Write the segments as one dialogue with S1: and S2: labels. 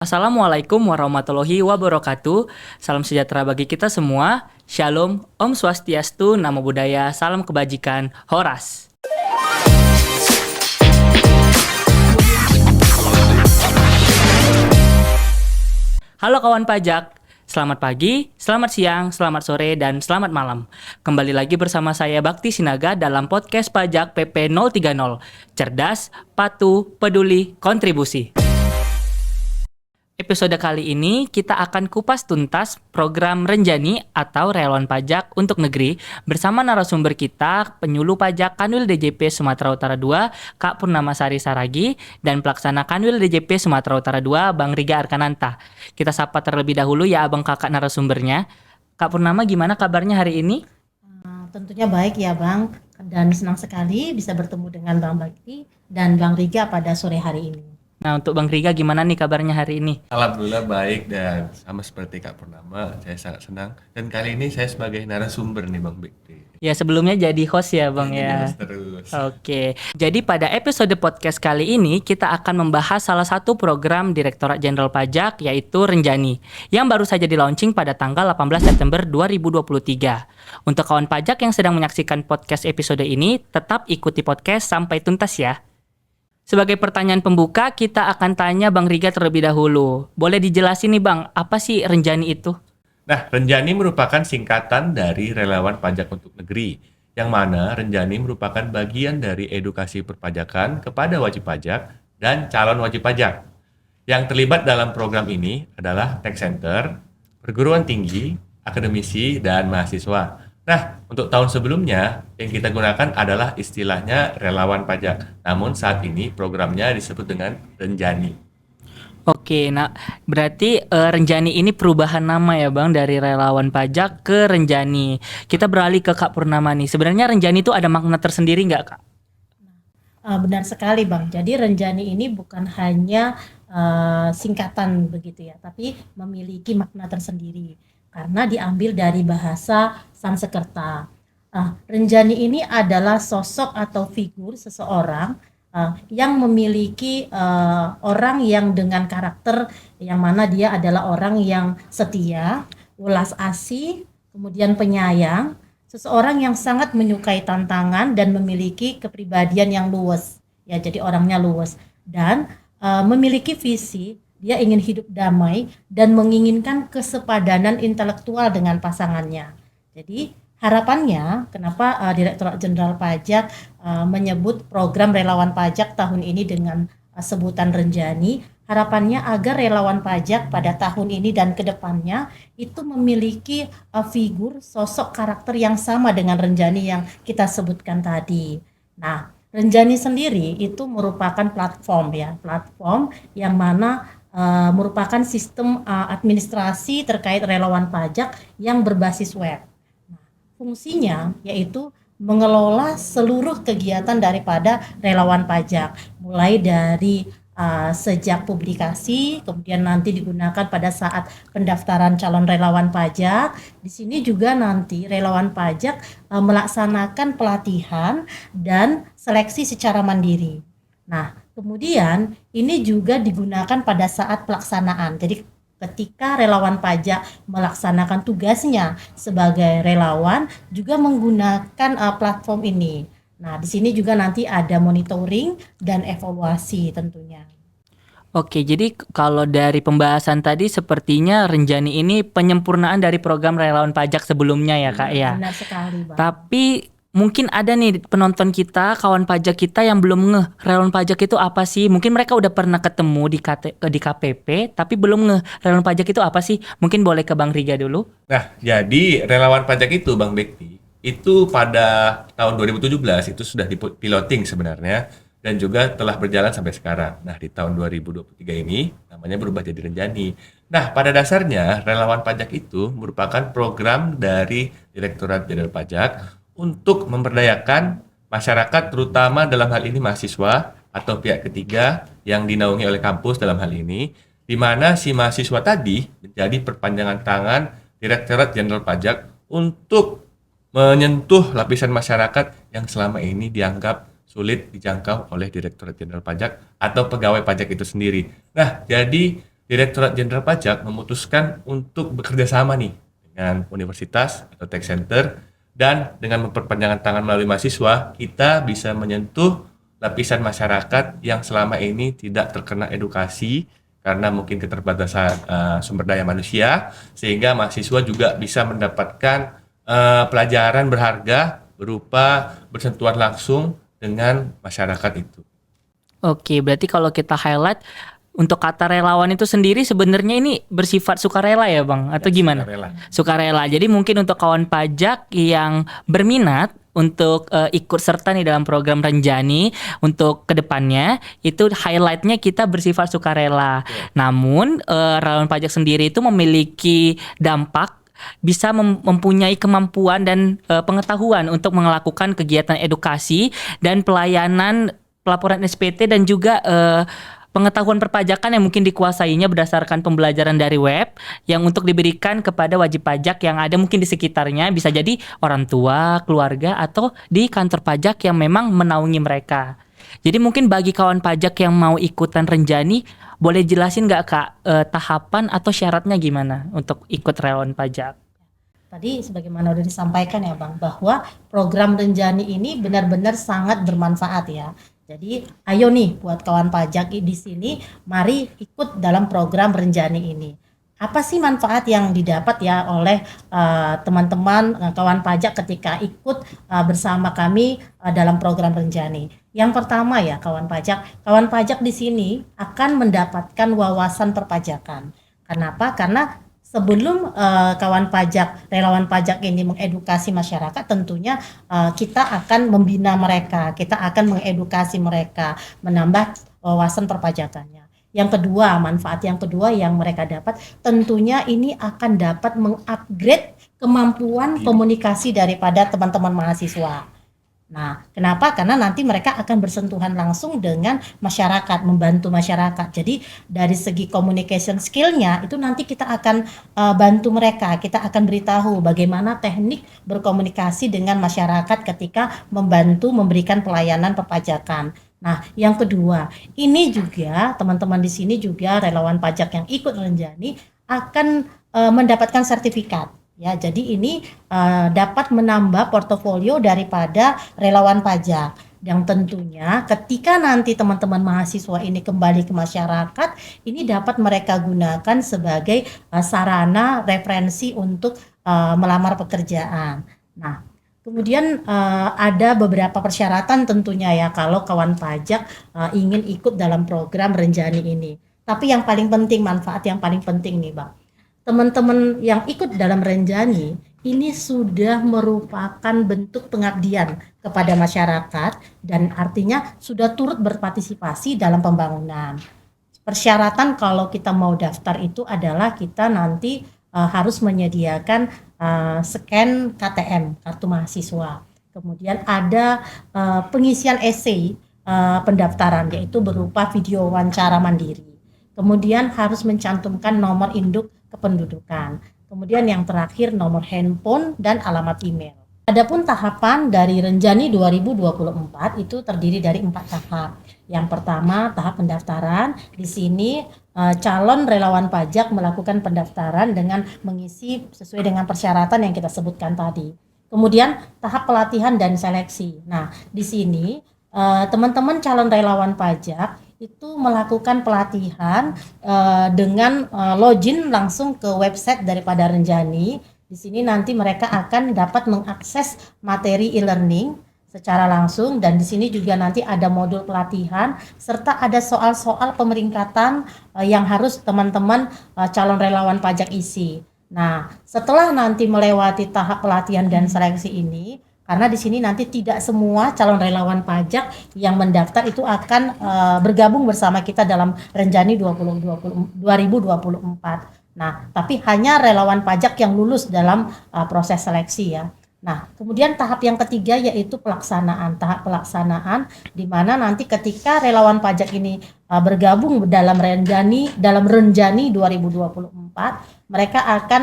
S1: Assalamualaikum warahmatullahi wabarakatuh. Salam sejahtera bagi kita semua. Shalom, Om Swastiastu, Namo Buddhaya, Salam Kebajikan, Horas. Halo kawan pajak, selamat pagi, selamat siang, selamat sore, dan selamat malam. Kembali lagi bersama saya Bakti Sinaga dalam podcast Pajak PP 030. Cerdas, patuh, peduli, kontribusi. Episode kali ini kita akan kupas tuntas program Renjani atau Relawan Pajak untuk Negeri bersama narasumber kita penyuluh pajak Kanwil DJP Sumatera Utara 2 Kak Purnamasari Saragi dan pelaksana Kanwil DJP Sumatera Utara 2 Bang Riga Arkananta. Kita sapa terlebih dahulu ya abang kakak narasumbernya. Kak Purnama, gimana kabarnya hari ini?
S2: Tentunya baik ya Bang, dan senang sekali bisa bertemu dengan Bang Bakti dan Bang Riga pada sore hari ini.
S1: Nah, untuk Bang Riga gimana nih kabarnya hari ini?
S3: Alhamdulillah baik, dan sama seperti Kak Purnama, saya sangat senang. Dan kali ini saya sebagai narasumber nih Bang Bekti.
S1: Ya, sebelumnya jadi host ya Bang ya.
S3: Jadi terus.
S1: Oke, jadi pada episode podcast kali ini kita akan membahas salah satu program Direktorat Jenderal Pajak yaitu Renjani yang baru saja di-launching pada tanggal 18 September 2023. Untuk kawan pajak yang sedang menyaksikan podcast episode ini, tetap ikuti podcast sampai tuntas ya. Sebagai pertanyaan pembuka, kita akan tanya Bang Riga terlebih dahulu. Boleh dijelasin nih Bang, apa sih Renjani itu?
S3: Nah, Renjani merupakan singkatan dari Relawan Pajak untuk Negeri, yang mana Renjani merupakan bagian dari edukasi perpajakan kepada wajib pajak dan calon wajib pajak. Yang terlibat dalam program ini adalah tax center, perguruan tinggi, akademisi, dan mahasiswa. Nah, untuk tahun sebelumnya yang kita gunakan adalah istilahnya relawan pajak. Namun saat ini programnya disebut dengan Renjani.
S1: Oke, nah berarti Renjani ini perubahan nama ya Bang dari Relawan Pajak ke Renjani. Kita beralih ke Kak Purnama nih. Sebenarnya Renjani itu ada makna tersendiri nggak Kak?
S2: Benar sekali Bang, jadi Renjani ini bukan hanya singkatan begitu ya, tapi memiliki makna tersendiri karena diambil dari bahasa Sanskerta. Renjani ini adalah sosok atau figur seseorang yang memiliki orang yang dengan karakter yang mana dia adalah orang yang setia, welas asih, kemudian penyayang, seseorang yang sangat menyukai tantangan dan memiliki kepribadian yang luwes. Ya, jadi orangnya luwes dan memiliki visi, dia ingin hidup damai dan menginginkan kesepadanan intelektual dengan pasangannya. Jadi harapannya, kenapa Direktorat Jenderal Pajak menyebut program Relawan Pajak tahun ini dengan sebutan Renjani, harapannya agar relawan pajak pada tahun ini dan kedepannya itu memiliki figur, sosok, karakter yang sama dengan Renjani yang kita sebutkan tadi. Nah, Renjani sendiri itu merupakan platform yang mana merupakan sistem administrasi terkait relawan pajak yang berbasis web. Fungsinya yaitu mengelola seluruh kegiatan daripada relawan pajak, mulai dari sejak publikasi, kemudian nanti digunakan pada saat pendaftaran calon relawan pajak. Di sini juga nanti relawan pajak melaksanakan pelatihan dan seleksi secara mandiri. Nah, kemudian ini juga digunakan pada saat pelaksanaan. Jadi ketika relawan pajak melaksanakan tugasnya sebagai relawan juga menggunakan platform ini. Nah, di sini juga nanti ada monitoring dan evaluasi tentunya.
S1: Oke, jadi kalau dari pembahasan tadi sepertinya Renjani ini penyempurnaan dari program Relawan Pajak sebelumnya ya Kak ya.
S2: Benar sekali Bang.
S1: Tapi mungkin ada nih penonton kita, kawan pajak kita yang belum ngeh Relawan Pajak itu apa sih? Mungkin mereka udah pernah ketemu di KPP tapi belum ngeh Relawan Pajak itu apa sih? Mungkin boleh ke Bang Riga dulu.
S3: Nah, jadi relawan pajak itu Bang Bekti, itu pada tahun 2017 itu sudah piloting sebenarnya dan juga telah berjalan sampai sekarang. Nah, di tahun 2023 ini namanya berubah jadi Renjani. Nah, pada dasarnya relawan pajak itu merupakan program dari Direktorat Jenderal Pajak untuk memberdayakan masyarakat, terutama dalam hal ini mahasiswa atau pihak ketiga yang dinaungi oleh kampus dalam hal ini, di mana si mahasiswa tadi menjadi perpanjangan tangan Direktorat Jenderal Pajak untuk menyentuh lapisan masyarakat yang selama ini dianggap sulit dijangkau oleh Direktorat Jenderal Pajak atau pegawai pajak itu sendiri. Nah, jadi Direktorat Jenderal Pajak memutuskan untuk bekerja sama nih dengan universitas atau tech center, dan dengan memperpanjang tangan melalui mahasiswa, kita bisa menyentuh lapisan masyarakat yang selama ini tidak terkena edukasi karena mungkin keterbatasan sumber daya manusia, sehingga mahasiswa juga bisa mendapatkan pelajaran berharga berupa bersentuhan langsung dengan masyarakat itu.
S1: Oke, berarti kalau kita highlight untuk kata relawan itu sendiri sebenarnya ini bersifat sukarela ya Bang? Atau gimana?
S3: Sukarela.
S1: Sukarela. Jadi mungkin untuk kawan pajak yang berminat untuk ikut serta nih dalam program Renjani untuk kedepannya, itu highlightnya kita bersifat sukarela. Namun relawan pajak sendiri itu memiliki dampak, bisa mempunyai kemampuan dan pengetahuan untuk melakukan kegiatan edukasi dan pelayanan pelaporan SPT dan juga pengetahuan perpajakan yang mungkin dikuasainya berdasarkan pembelajaran dari web yang untuk diberikan kepada wajib pajak yang ada mungkin di sekitarnya, bisa jadi orang tua, keluarga, atau di kantor pajak yang memang menaungi mereka. Jadi mungkin bagi kawan pajak yang mau ikutan Renjani, boleh jelasin nggak Kak tahapan atau syaratnya gimana untuk ikut relawan pajak?
S2: Tadi sebagaimana sudah disampaikan ya Bang, bahwa program Renjani ini benar-benar sangat bermanfaat ya. Jadi ayo nih buat kawan pajak di sini, mari ikut dalam program Renjani ini. Apa sih manfaat yang didapat ya oleh teman-teman kawan pajak ketika ikut bersama kami dalam program Renjani? Yang pertama ya kawan pajak di sini akan mendapatkan wawasan perpajakan. Kenapa? Karena sebelum relawan pajak ini mengedukasi masyarakat, tentunya kita akan membina mereka, kita akan mengedukasi mereka, menambah wawasan perpajakannya. Yang kedua, manfaat yang kedua yang mereka dapat, tentunya ini akan dapat mengupgrade kemampuan komunikasi daripada teman-teman mahasiswa. Nah, kenapa? Karena nanti mereka akan bersentuhan langsung dengan masyarakat, membantu masyarakat. Jadi dari segi communication skill-nya itu nanti kita akan bantu mereka, kita akan beritahu bagaimana teknik berkomunikasi dengan masyarakat ketika membantu memberikan pelayanan perpajakan. Nah, yang kedua, ini juga teman-teman di sini juga relawan pajak yang ikut Renjani akan mendapatkan sertifikat. Ya, jadi ini dapat menambah portofolio daripada relawan pajak yang tentunya ketika nanti teman-teman mahasiswa ini kembali ke masyarakat, ini dapat mereka gunakan sebagai sarana referensi untuk melamar pekerjaan. Nah, kemudian ada beberapa persyaratan tentunya ya kalau kawan pajak ingin ikut dalam program Renjani ini. Tapi yang paling penting, manfaat yang paling penting nih Bang, teman-teman yang ikut dalam Renjani ini sudah merupakan bentuk pengabdian kepada masyarakat dan artinya sudah turut berpartisipasi dalam pembangunan. Persyaratan kalau kita mau daftar itu adalah kita nanti harus menyediakan scan KTM, kartu mahasiswa. Kemudian ada pengisian essay pendaftaran, yaitu berupa video wawancara mandiri. Kemudian harus mencantumkan nomor induk kependudukan. Kemudian yang terakhir nomor handphone dan alamat email. Adapun tahapan dari Renjani 2024 itu terdiri dari 4 tahap. Yang pertama tahap pendaftaran. Di sini calon relawan pajak melakukan pendaftaran dengan mengisi sesuai dengan persyaratan yang kita sebutkan tadi. Kemudian tahap pelatihan dan seleksi. Nah, di sini teman-teman calon relawan pajak itu melakukan pelatihan dengan login langsung ke website daripada Renjani. Di sini nanti mereka akan dapat mengakses materi e-learning secara langsung, dan di sini juga nanti ada modul pelatihan serta ada soal-soal pemeringkatan yang harus teman-teman calon relawan pajak isi. Nah, setelah nanti melewati tahap pelatihan dan seleksi ini, karena di sini nanti tidak semua calon relawan pajak yang mendaftar itu akan bergabung bersama kita dalam Renjani 2024. Nah, tapi hanya relawan pajak yang lulus dalam proses seleksi ya. Nah, kemudian tahap yang ketiga yaitu pelaksanaan. Tahap pelaksanaan di mana nanti ketika relawan pajak ini bergabung dalam Renjani 2024, mereka akan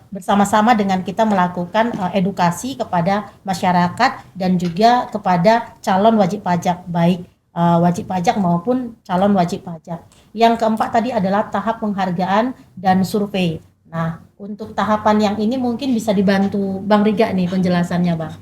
S2: bersama-sama dengan kita melakukan edukasi kepada masyarakat dan juga kepada calon wajib pajak, baik wajib pajak maupun calon wajib pajak. Yang keempat tadi adalah tahap penghargaan dan survei. Nah, untuk tahapan yang ini mungkin bisa dibantu Bang Riga nih penjelasannya, Bang.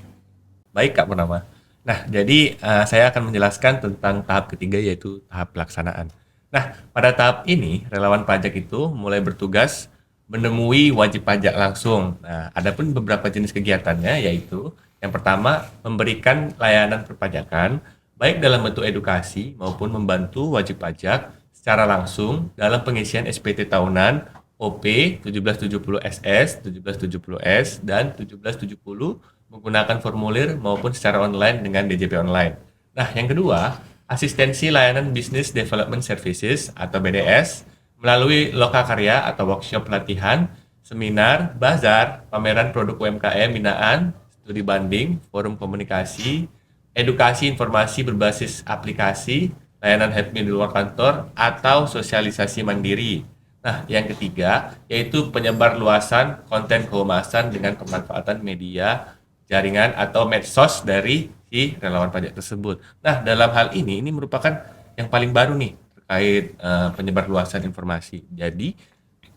S3: Baik Kak Purnama. Nah, jadi saya akan menjelaskan tentang tahap ketiga yaitu tahap pelaksanaan. Nah, pada tahap ini relawan pajak itu mulai bertugas menemui wajib pajak langsung. Nah, adapun beberapa jenis kegiatannya yaitu yang pertama memberikan layanan perpajakan baik dalam bentuk edukasi maupun membantu wajib pajak secara langsung dalam pengisian SPT tahunan OP 1770 SS, 1770 S dan 1770 menggunakan formulir maupun secara online dengan DJP online. Nah, yang kedua, asistensi layanan Business Development Services atau BDS melalui lokakarya atau workshop pelatihan, seminar, bazar, pameran produk UMKM binaan, studi banding, forum komunikasi, edukasi informasi berbasis aplikasi, layanan help me di luar kantor, atau sosialisasi mandiri. Nah, yang ketiga yaitu penyebar luasan konten kehumasan dengan pemanfaatan media, jaringan atau medsos dari si relawan pajak tersebut. Nah, dalam hal ini merupakan yang paling baru nih terkait penyebar luasan informasi. Jadi,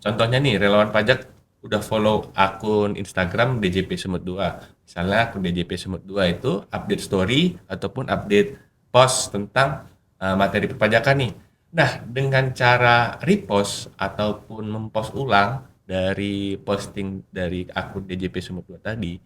S3: contohnya nih relawan pajak udah follow akun Instagram DJP Sumut 2. Misalnya akun DJP Sumut 2 itu update story ataupun update post tentang materi perpajakan nih. Nah, dengan cara repost ataupun mempost ulang dari posting dari akun DJP Sumut 2 tadi,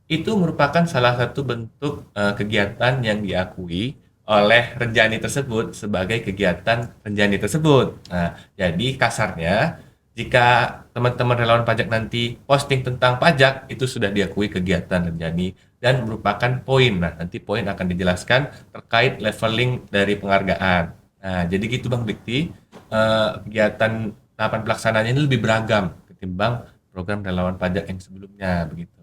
S3: itu merupakan salah satu bentuk kegiatan yang diakui oleh Renjani tersebut sebagai kegiatan Renjani tersebut. Nah, jadi kasarnya jika teman-teman relawan pajak nanti posting tentang pajak, itu sudah diakui kegiatan Renjani dan merupakan poin. Nah, nanti poin akan dijelaskan terkait leveling dari penghargaan. Nah, jadi gitu Bang Dikti, kegiatan tahapan pelaksanaannya ini lebih beragam ketimbang program relawan pajak yang sebelumnya begitu.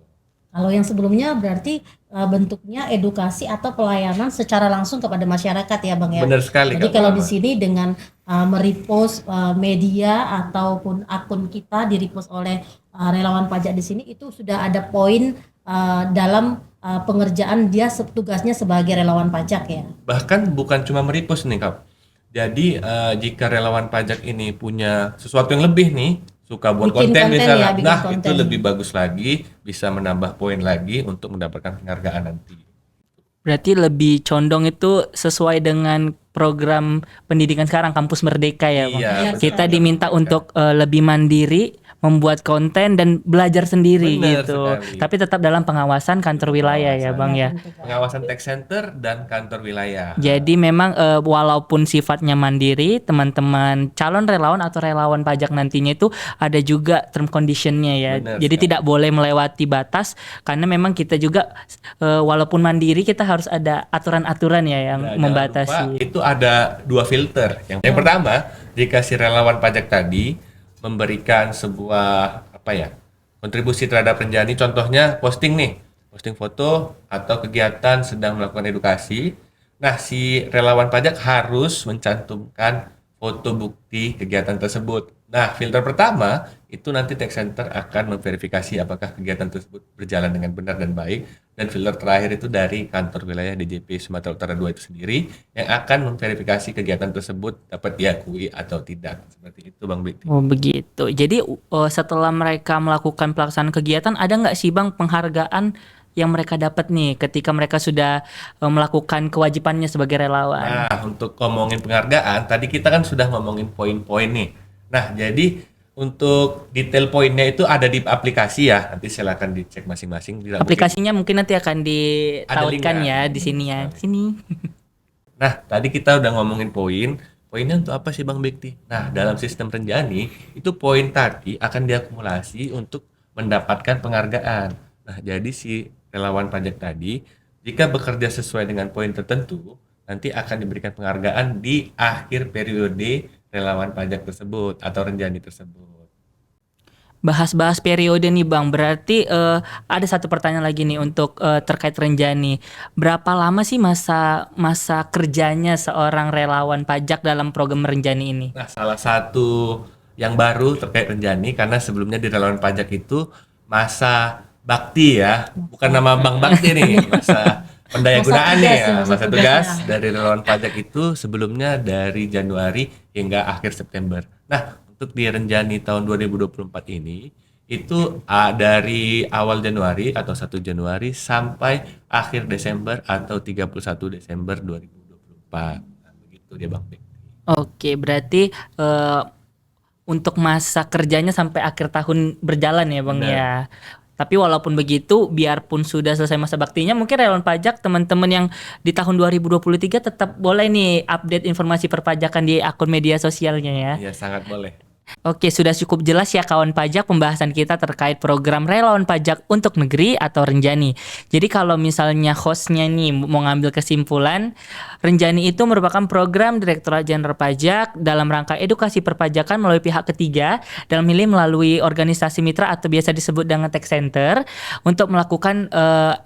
S2: Kalau yang sebelumnya berarti bentuknya edukasi atau pelayanan secara langsung kepada masyarakat ya Bang ya.
S3: Benar sekali.
S2: Jadi
S3: Kak
S2: kalau
S3: Purnama.
S2: di sini dengan merepost media ataupun akun kita direpost oleh relawan pajak di sini itu sudah ada poin dalam pengerjaan dia tugasnya sebagai relawan pajak ya.
S3: Bahkan bukan cuma merepost nih Kak. Jadi jika relawan pajak ini punya sesuatu yang lebih nih, suka buat
S2: Bikin
S3: konten
S2: konten
S3: misalnya,
S2: ya, bikin
S3: nah
S2: konten.
S3: itu lebih bagus lagi, bisa menambah poin lagi untuk mendapatkan penghargaan nanti.
S1: Berarti lebih condong itu sesuai dengan program pendidikan sekarang Kampus Merdeka ya, Bang.
S3: Iya,
S2: betul.
S1: Kita diminta untuk lebih mandiri, membuat konten dan belajar sendiri
S3: Benar
S1: gitu.
S3: sekali.
S1: Tapi tetap dalam pengawasan kantor wilayah ya, Bang ya.
S3: Pengawasan tax center dan kantor wilayah.
S1: Jadi memang walaupun sifatnya mandiri, teman-teman calon relawan atau relawan pajak nantinya itu ada juga term conditionnya ya.
S3: Benar
S1: Jadi
S3: sekali.
S1: tidak boleh melewati batas karena memang kita juga walaupun mandiri kita harus ada aturan-aturan ya yang
S3: Nah, jangan
S1: membatasi.
S3: lupa, itu ada dua filter. Yang pertama, jika si relawan pajak tadi memberikan sebuah kontribusi terhadap Renjani, contohnya posting foto atau kegiatan sedang melakukan edukasi. Nah, si relawan pajak harus mencantumkan foto bukti kegiatan tersebut. Nah, filter pertama itu nanti tax center akan memverifikasi apakah kegiatan tersebut berjalan dengan benar dan baik. Dan filter terakhir itu dari kantor wilayah DJP Sumatera Utara 2 itu sendiri yang akan memverifikasi kegiatan tersebut dapat diakui atau tidak. Seperti itu Bang Bekti.
S1: Oh begitu. Jadi setelah mereka melakukan pelaksanaan kegiatan, ada nggak sih Bang penghargaan yang mereka dapat nih ketika mereka sudah melakukan kewajibannya sebagai relawan?
S3: Nah, untuk ngomongin penghargaan, tadi kita kan sudah ngomongin poin-poin nih. Nah, jadi untuk detail poinnya itu ada di aplikasi ya. Nanti silakan dicek masing-masing. Tidak mungkin-
S1: Aplikasinya mungkin nanti akan ditautkan
S3: linknya.
S1: ya di sini ya. Sini.
S3: Nah, tadi kita udah ngomongin poin. Poinnya untuk apa sih Bang Bekti? Nah, dalam sistem Renjani, itu poin tadi akan diakumulasi untuk mendapatkan penghargaan. Nah, jadi si relawan pajak tadi, jika bekerja sesuai dengan poin tertentu, nanti akan diberikan penghargaan di akhir periode relawan pajak tersebut atau Renjani tersebut.
S1: Bahas-bahas periode nih Bang. Berarti ada satu pertanyaan lagi nih untuk terkait Renjani. Berapa lama sih masa kerjanya seorang relawan pajak dalam program Renjani ini?
S3: Nah, salah satu yang baru terkait Renjani, karena sebelumnya di relawan pajak itu masa bakti ya, bukan nama Bang Bakti nih, masa Pendaya gunaannya
S2: tugas
S3: ya, masa
S2: tugasnya.
S3: tugas dari relawan pajak itu sebelumnya dari Januari hingga akhir September. Nah, untuk di Renjani tahun 2024 ini itu dari awal Januari atau 1 Januari sampai akhir Desember atau 31 Desember 2024. Nah, begitu dia Bang Bek.
S1: Oke, berarti untuk masa kerjanya sampai akhir tahun berjalan ya Bang
S3: Benar.
S1: ya. Tapi walaupun begitu, biarpun sudah selesai masa baktinya, mungkin relawan pajak teman-teman yang di tahun 2023 tetap boleh nih update informasi perpajakan di akun media sosialnya ya.
S3: Ya, sangat boleh.
S1: Oke, sudah cukup jelas ya kawan pajak pembahasan kita terkait program relawan pajak untuk negeri atau Renjani. Jadi kalau misalnya hostnya nih mau ngambil kesimpulan, Renjani itu merupakan program Direktorat Jenderal Pajak dalam rangka edukasi perpajakan melalui pihak ketiga, dalam hal ini melalui organisasi mitra atau biasa disebut dengan tech center untuk melakukan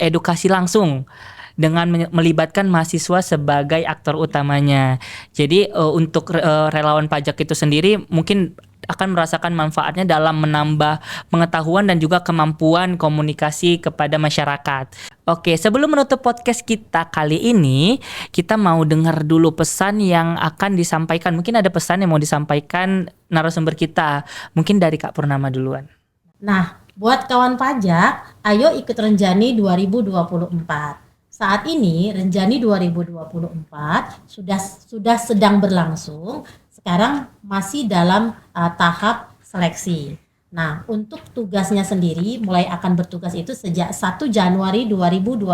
S1: edukasi langsung dengan melibatkan mahasiswa sebagai aktor utamanya. Jadi untuk relawan pajak itu sendiri mungkin akan merasakan manfaatnya dalam menambah pengetahuan dan juga kemampuan komunikasi kepada masyarakat. Oke, sebelum menutup podcast kita kali ini, kita mau dengar dulu pesan yang akan disampaikan. Mungkin ada pesan yang mau disampaikan narasumber kita. Mungkin dari Kak Purnama duluan.
S2: Nah, buat kawan pajak, ayo ikut Renjani 2024. Saat ini Renjani 2024 sudah sedang berlangsung. Sekarang masih dalam tahap seleksi. Nah, untuk tugasnya sendiri mulai akan bertugas itu sejak 1 Januari 2024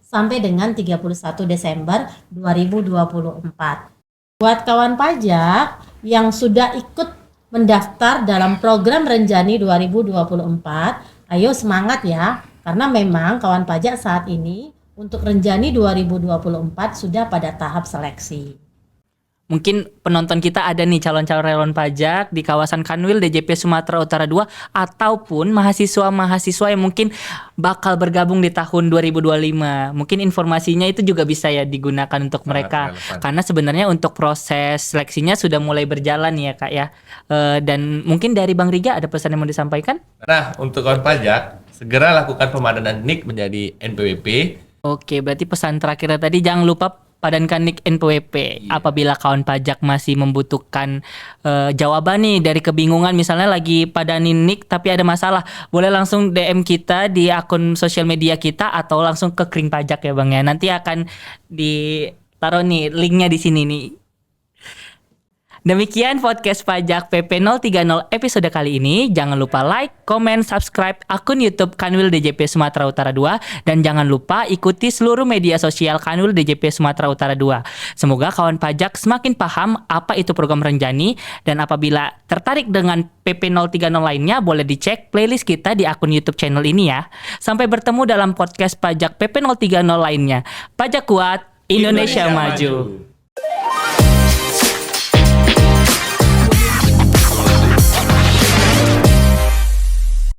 S2: sampai dengan 31 Desember 2024. Buat kawan pajak yang sudah ikut mendaftar dalam program Renjani 2024, ayo semangat ya, karena memang kawan pajak saat ini untuk Renjani 2024 sudah pada tahap seleksi.
S1: Mungkin penonton kita ada nih calon-calon relawan pajak di kawasan Kanwil DJP Sumatera Utara 2 ataupun mahasiswa-mahasiswa yang mungkin bakal bergabung di tahun 2025. Mungkin informasinya itu juga bisa ya digunakan untuk mereka.
S3: relevan.
S1: Karena sebenarnya untuk proses seleksinya sudah mulai berjalan ya Kak ya. Dan mungkin dari Bang Riga ada pesan yang mau disampaikan?
S3: Nah, untuk kawan pajak, segera lakukan pemadanan NIK menjadi NPWP.
S1: Oke, berarti pesan terakhirnya tadi jangan lupa padankan NIK NPWP. Apabila kawan pajak masih membutuhkan jawaban nih dari kebingungan, misalnya lagi padanin NIK tapi ada masalah, boleh langsung DM kita di akun sosial media kita atau langsung ke Kring Pajak ya Bang ya. Nanti akan ditaruh nih linknya di sini nih. Demikian podcast pajak PP030 episode kali ini. Jangan lupa like, comment, subscribe akun YouTube Kanwil DJP Sumatera Utara 2 dan jangan lupa ikuti seluruh media sosial Kanwil DJP Sumatera Utara 2. Semoga kawan pajak semakin paham apa itu program Renjani dan apabila tertarik dengan PP030 lainnya boleh dicek playlist kita di akun YouTube channel ini ya. Sampai bertemu dalam podcast pajak PP030 lainnya. Pajak kuat, Indonesia maju.